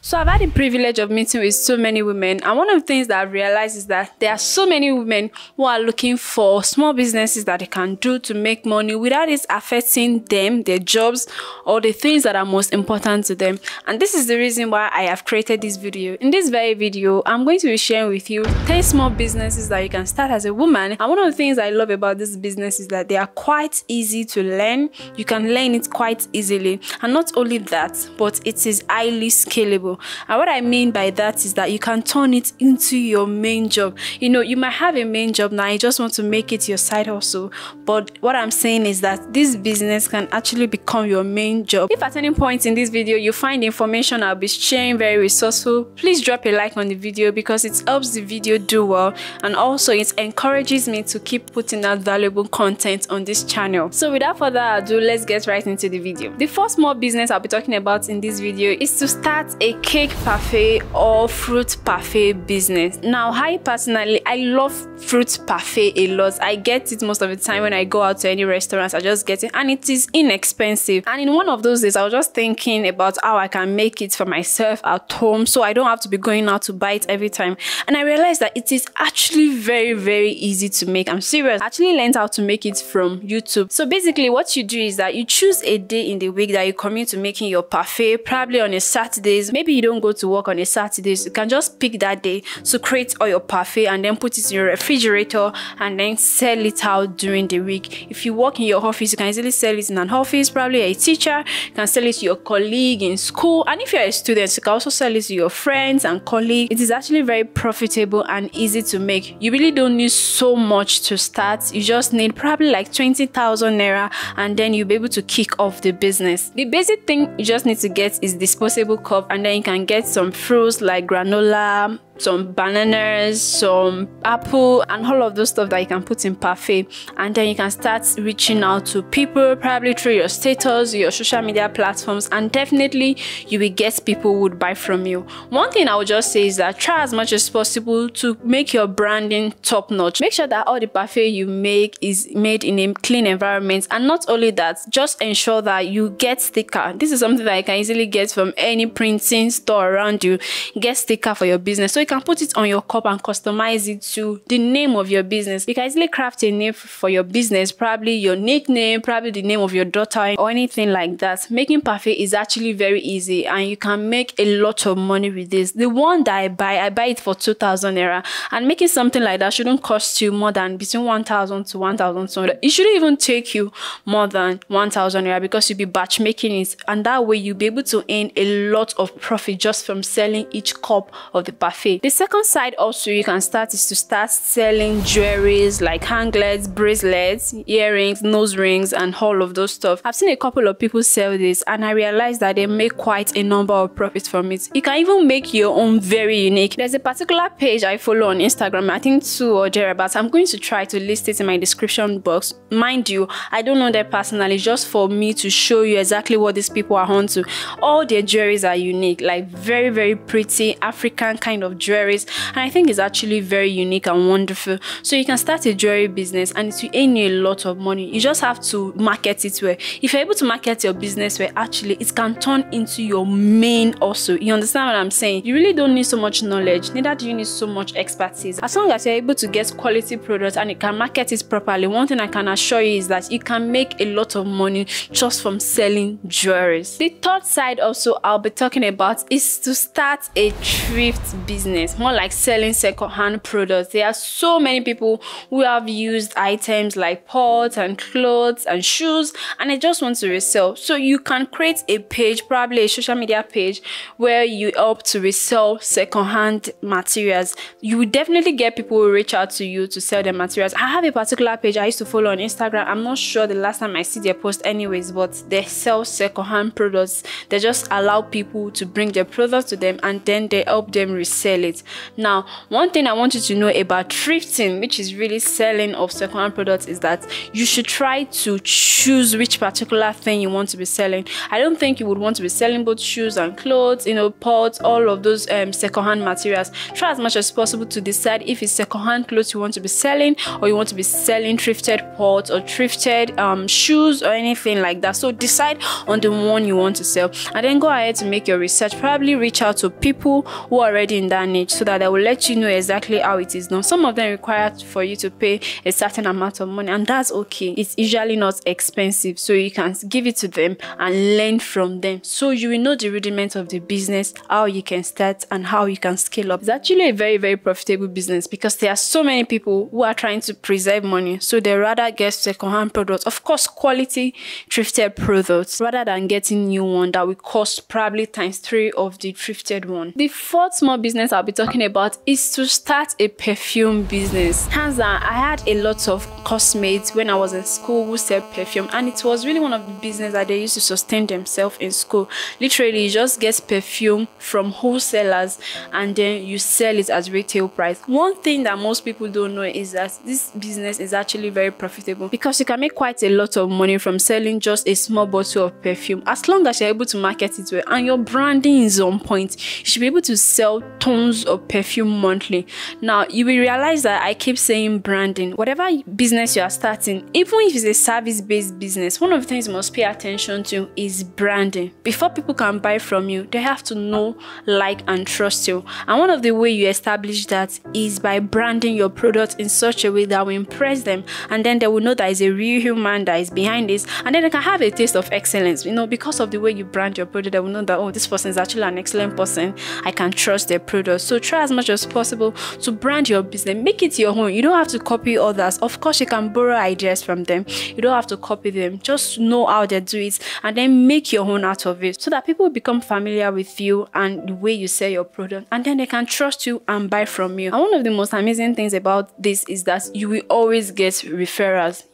So I've had the privilege of meeting with so many women, and one of the things that I've realized is that there are so many women who are looking for small businesses that they can do to make money without it affecting them, their jobs, or the things that are most important to them. And this is the reason why I have created this video. In this very video, I'm going to be sharing with you 10 small businesses that you can start as a woman. And one of the things I love about this business is that they are quite easy to learn. You can learn it quite easily. And not only that, but it is highly scalable. And what I mean by that is that you can turn it into your main job. You know, you might have a main job now, you just want to make it your side hustle. But what I'm saying is that this business can actually become your main job. If at any point in this video you find the information I'll be sharing very resourceful, please drop a like on the video because it helps the video do well, and also it encourages me to keep putting out valuable content on this channel. So without further ado, let's get right into the video. The first small business I'll be talking about in this video is to start a cake parfait or fruit parfait business. Now, I personally, I love fruit parfait a lot. I get it most of the time when I go out to any restaurants. I just get it, and it is inexpensive. And in one of those days, I was just thinking about how I can make it for myself at home, so I don't have to be going out to buy it every time. And I realized that it is actually very easy to make. I'm serious. I actually learned how to make it from YouTube. So basically, what you do is that you choose a day in the week that you commit to making your parfait, probably on a Saturdays. Maybe you don't go to work on a Saturdays. You can just pick that day to create all your parfait and then put it in your refrigerator and then sell it out during the week. If you work in your office, you can easily sell it in an office. Probably a teacher, you can sell it to your colleague in school. And if you're a student, you can also sell it to your friends and colleagues. It is actually very profitable and easy to make. You really don't need so much to start. You just need probably like 20,000 naira, and then you'll be able to kick off the business. The basic thing you just need to get is disposable cup, and then you can get some fruits like granola, some bananas, some apple, and all of those stuff that you can put in parfait. And then you can start reaching out to people, probably through your status, your social media platforms, and definitely you will get people who would buy from you. One thing I would just say is that try as much as possible to make your branding top notch. Make sure that all the parfait you make is made in a clean environment, and not only that, just ensure that you get sticker. This is something that you can easily get from any printing store around you. Get sticker for your business, so you can put it on your cup and customize it to the name of your business. You can easily craft a name for your business, probably your nickname, probably the name of your daughter, or anything like that. Making parfait is actually very easy, and you can make a lot of money with this. The one that I buy it for 2,000 naira, and making something like that shouldn't cost you more than between 1,000 to 1,200. It shouldn't even take you more than 1,000 naira because you'll be batch making it, and that way you'll be able to earn a lot of profit just from selling each cup of the parfait. The second side also you can start is to start selling jewelries like anklets, bracelets, earrings, nose rings, and all of those stuff. I've seen a couple of people sell this, and I realized that they make quite a number of profits from it. You can even make your own very unique. There's a particular page I follow on Instagram, I think 2 or thereabouts. I'm going to try to list it in my description box. Mind you, I don't know them personally, just for me to show you exactly what these people are onto. All their jewelries are unique, like very pretty African kind of jewelries, and I think it's actually very unique and wonderful. So you can start a jewelry business, and it will earn you a lot of money. You just have to market it well. If you're able to market your business well, actually it can turn into your main also. You understand what I'm saying? You really don't need so much knowledge, neither do you need so much expertise. As long as you're able to get quality products and you can market it properly, one thing I can assure you is that you can make a lot of money just from selling jewelries. The third side also I'll be talking about is to start a thrift business, more like selling second-hand products. There are so many people who have used items like pots and clothes and shoes, and I just want to resell. So you can create a page, probably a social media page, where you help to resell second-hand materials. You will definitely get people who reach out to you to sell their materials. I have a particular page I used to follow on Instagram. I'm not sure the last time I see their post anyways, but they sell second-hand products. They just allow people to bring their products to them, and then they help them resell it. Now, one thing I want you to know about thrifting, which is really selling of secondhand products, is that you should try to choose which particular thing you want to be selling. I don't think you would want to be selling both shoes and clothes, pots, all of those secondhand materials. Try as much as possible to decide if it's secondhand clothes you want to be selling, or you want to be selling thrifted pots or thrifted shoes or anything like that. So decide on the one you want to sell, and then go ahead to make your research. Probably reach out to people who are already in that niche so that they will let you know exactly how it is done. Some of them require for you to pay a certain amount of money, and that's okay. It's usually not expensive, so you can give it to them and learn from them, so you will know the rudiments of the business, how you can start and how you can scale up. It's actually a very, very profitable business because there are so many people who are trying to preserve money, so they rather get secondhand products, of course quality thrifted products, rather than getting new one that will cost probably ×3 of the thrifted one. The fourth small business I'll be talking about is to start a perfume business. Hands down, I had a lot of classmates when I was in school who sell perfume, and it was really one of the business that they used to sustain themselves in school. Literally, you just get perfume from wholesalers and then you sell it at retail price. One thing that most people don't know is that this business is actually very profitable because you can make quite a lot of money from selling just a small bottle of perfume. As long as you're able to market it well and your branding is on point, you should be able to sell tons of perfume monthly. Now, you will realize that I keep saying branding. Whatever business you are starting, even if it's a service-based business, one of the things you must pay attention to is branding. Before people can buy from you, they have to know, like, and trust you. And one of the way you establish that is by branding your product in such a way that will impress them, and then they will know that it's a real human that is behind this, and then they can have a taste of excellence. Because of the way you brand your product, they will know that, oh, this person is actually an excellent person, I can trust their product. So try as much as possible to brand your business, make it your own. You don't have to copy others. Of course, you can borrow ideas from them, you don't have to copy them. Just know how they do it and then make your own out of it, so that people become familiar with you and the way you sell your product, and then they can trust you and buy from you. And one of the most amazing things about this is that you will always get referrals.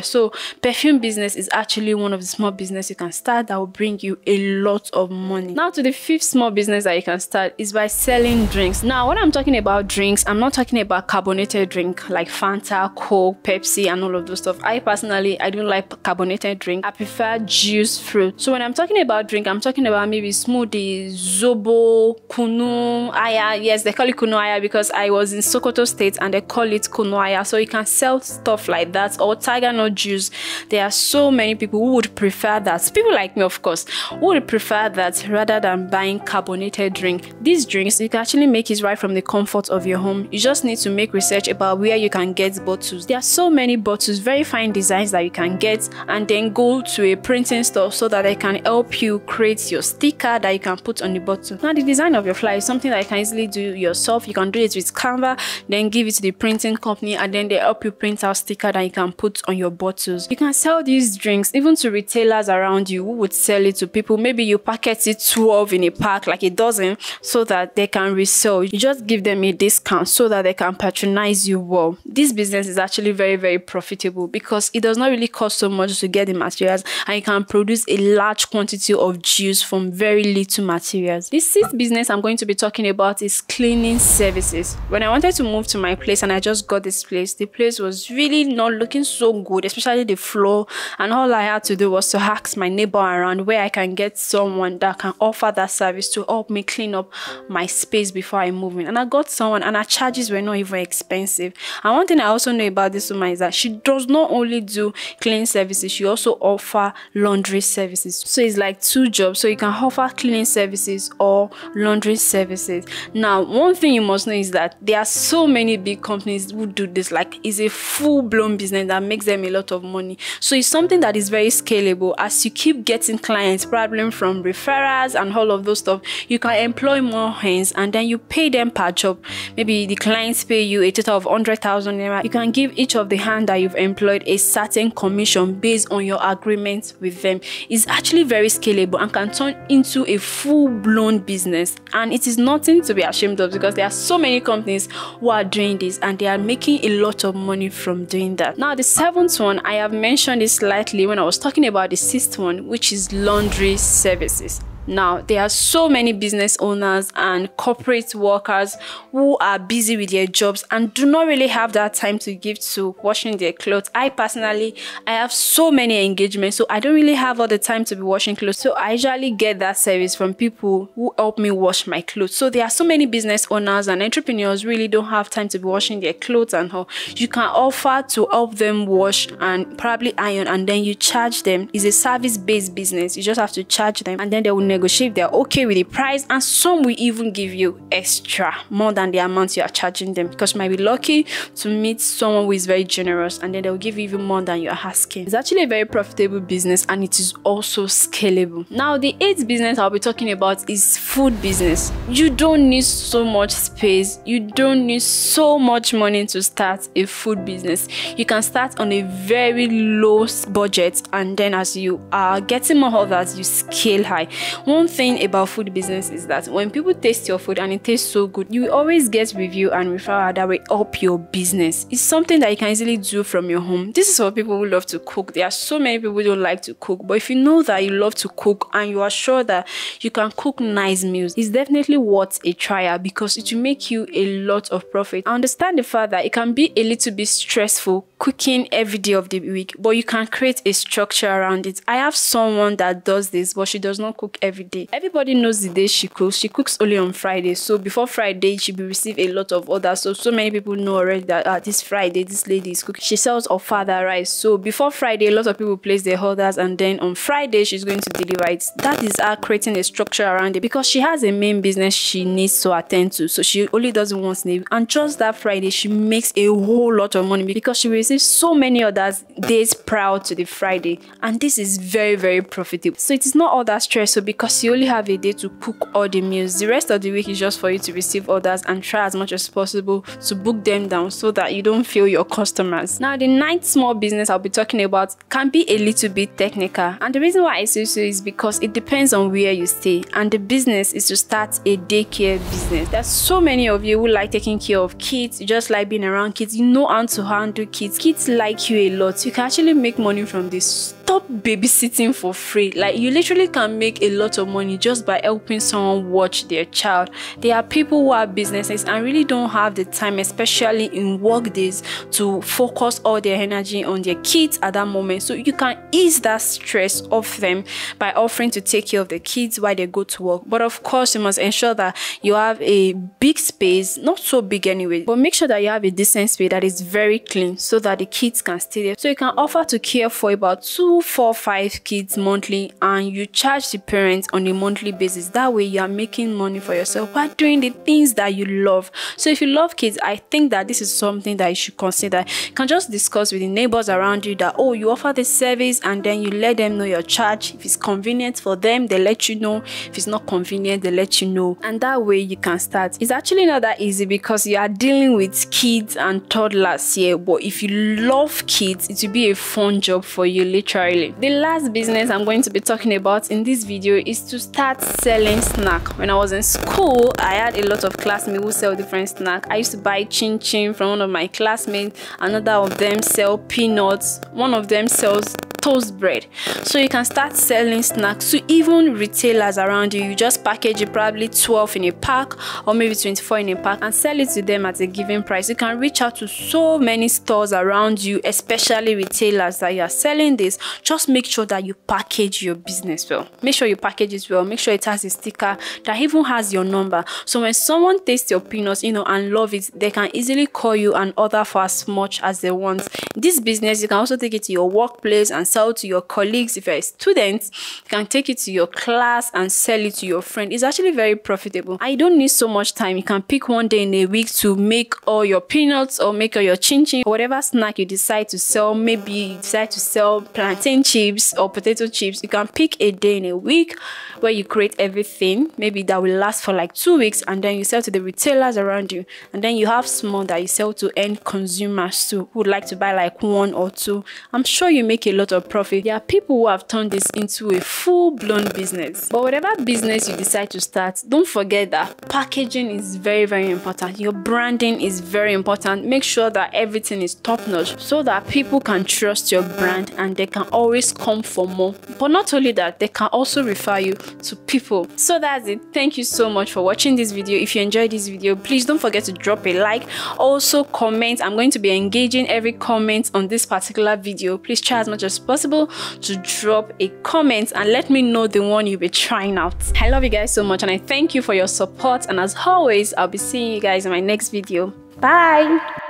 So perfume business is actually one of the small business you can start that will bring you a lot of money. Now to the fifth small business that you can start is by selling drinks. Now when I'm talking about drinks, I'm not talking about carbonated drink like Fanta, Coke, Pepsi and all of those stuff. I personally, I don't like carbonated drink. I prefer juice fruit. So when I'm talking about drink, I'm talking about maybe smoothies, zobo, kunu, aya. Yes, they call it kunu aya because I was in Sokoto State and they call it kunu aya. So you can sell stuff like that, or tiger nut juice. There are so many people who would prefer that. People like me, of course, who would prefer that rather than buying carbonated drink. These drinks, you can actually make it right from the comfort of your home. You just need to make research about where you can get bottles. There are so many bottles, very fine designs that you can get, and then go to a printing store so that they can help you create your sticker that you can put on the bottle. Now the design of your flyer is something that you can easily do yourself. You can do it with Canva, then give it to the printing company, and then they help you print out sticker that you can put on your bottles. You can sell these drinks even to retailers around you who would sell it to people. Maybe you packet it 12 in a pack, like a dozen, so that they can resell. You just give them a discount so that they can patronize you well. This business is actually very, very profitable because it does not really cost so much to get the materials, and you can produce a large quantity of juice from very little materials. The sixth business I'm going to be talking about is cleaning services. When I wanted to move to my place and I just got this place, the place was really not looking so good, especially the floor, and all I had to do was to ask my neighbor around where I can get someone that can offer that service to help me clean up my space before I move in. And I got someone, and her charges were not even expensive. And one thing I also know about this woman is that she does not only do cleaning services, she also offer laundry services. So it's like two jobs. So you can offer cleaning services or laundry services. Now, one thing you must know is that there are so many big companies who do this. Like, it's a full-blown business that makes them a lot of money. So it's something that is very scalable. As you keep getting clients, probably from referrals and all of those stuff, you can employ more hands and then you pay them per job. Maybe the clients pay you a total of 100,000 naira. You can give each of the hand that you've employed a certain commission based on your agreement with them. It's actually very scalable and can turn into a full-blown business, and it is nothing to be ashamed of because there are so many companies who are doing this and they are making a lot of money from doing that. Now the seventh one, I have mentioned it slightly when I was talking about the sixth one, which is laundry services. Now, there are so many business owners and corporate workers who are busy with their jobs and do not really have that time to give to washing their clothes. I personally, I have so many engagements, so I don't really have all the time to be washing clothes. So I usually get that service from people who help me wash my clothes. So there are so many business owners and entrepreneurs really don't have time to be washing their clothes and all. You can offer to help them wash and probably iron, and then you charge them. It's a service-based business. You just have to charge them, and then they will negotiate. They're okay with the price, and some will even give you extra, more than the amount you are charging them, because you might be lucky to meet someone who is very generous, and then they'll give you even more than you're asking. It's actually a very profitable business, and it is also scalable. Now, the 8th business I'll be talking about is food business. You don't need so much space. You don't need so much money to start a food business. You can start on a very low budget, and then as you are getting more orders, you scale high. One thing about food business is that when people taste your food and it tastes so good, you will always get review and referral that will help your business. It's something that you can easily do from your home. This is for people who love to cook. There are so many people who don't like to cook, but if you know that you love to cook and you are sure that you can cook nice meals, it's definitely worth a trial, because it will make you a lot of profit. I understand the fact that it can be a little bit stressful cooking every day of the week, but you can create a structure around it. I have someone that does this, but she does not cook every day. Everybody knows the day she cooks. She cooks only on Friday, so before Friday she will receive a lot of orders. So many people know already that this Friday this lady is cooking. She sells ofada rice, so before Friday a lot of people place their orders, and then on Friday she's going to deliver it. That is her creating a structure around it, because she has a main business she needs to attend to, so she only does it once in a week, and just that Friday she makes a whole lot of money because she receives so many others days prior to the Friday, and this is very, very profitable. So it is not all that stressful, because you only have a day to cook all the meals. The rest of the week is just for you to receive orders and try as much as possible to book them down so that you don't fail your customers. Now, the 9th small business I'll be talking about can be a little bit technical, and the reason why I say so is because it depends on where you stay, and the business is to start a daycare business. There's so many of you who like taking care of kids. You just like being around kids. You know how to handle kids. Kids like you a lot. You can actually make money from this. Stop babysitting for free. Like, you literally can make a lot of money just by helping someone watch their child. There are people who have businesses and really don't have the time, especially in work days, to focus all their energy on their kids at that moment. So you can ease that stress off them by offering to take care of the kids while they go to work. But of course, you must ensure that you have a big space, not so big anyway, but make sure that you have a decent space that is very clean so that the kids can stay there. So you can offer to care for about 2, 4, 5 kids monthly, and you charge the parents on a monthly basis. That way you are making money for yourself while doing the things that you love. So if you love kids, I think that this is something that you should consider. You can just discuss with the neighbors around you that, oh, you offer this service, and then you let them know your charge. If it's convenient for them, they let you know. If it's not convenient, they let you know, and that way you can start. It's actually not that easy because you are dealing with kids and toddlers here, but if you love kids, it will be a fun job for you, literally. The last business I'm going to be talking about in this video is to start selling snack. When I was in school, I had a lot of classmates who sell different snacks. I used to buy chin chin from one of my classmates. Another of them sell peanuts. One of them sells toast bread. So you can start selling snacks to even retailers around you. You just package it, probably 12 in a pack or maybe 24 in a pack, and sell it to them at a given price. You can reach out to so many stores around you, especially retailers, that you are selling this. Just make sure that you package your business well. Make sure you package it well. Make sure it has a sticker that even has your number. So when someone tastes your peanuts, and love it, they can easily call you and order for as much as they want. This business, you can also take it to your workplace and sell to your colleagues. If you're a student, you can take it to your class and sell it to your friend. It's actually very profitable. I don't need so much time. You can pick one day in a week to make all your peanuts or make all your chin chin, whatever snack you decide to sell. Maybe you decide to sell plantain chips or potato chips. You can pick a day in a week where you create everything. Maybe that will last for like 2 weeks, and then you sell to the retailers around you, and then you have small that you sell to end consumers too, who would like to buy like 1 or 2. I'm sure you make a lot of of profit. There are people who have turned this into a full-blown business. But whatever business you decide to start, don't forget that packaging is very, very important. Your branding is very important. Make sure that everything is top-notch so that people can trust your brand and they can always come for more. But not only that, they can also refer you to people. So that's it. Thank you so much for watching this video. If you enjoyed this video, please don't forget to drop a like. Also comment. I'm going to be engaging every comment on this particular video. Please try as much as possible to drop a comment and let me know the one you'll be trying out. I love you guys so much and I thank you for your support, and as always, I'll be seeing you guys in my next video. Bye.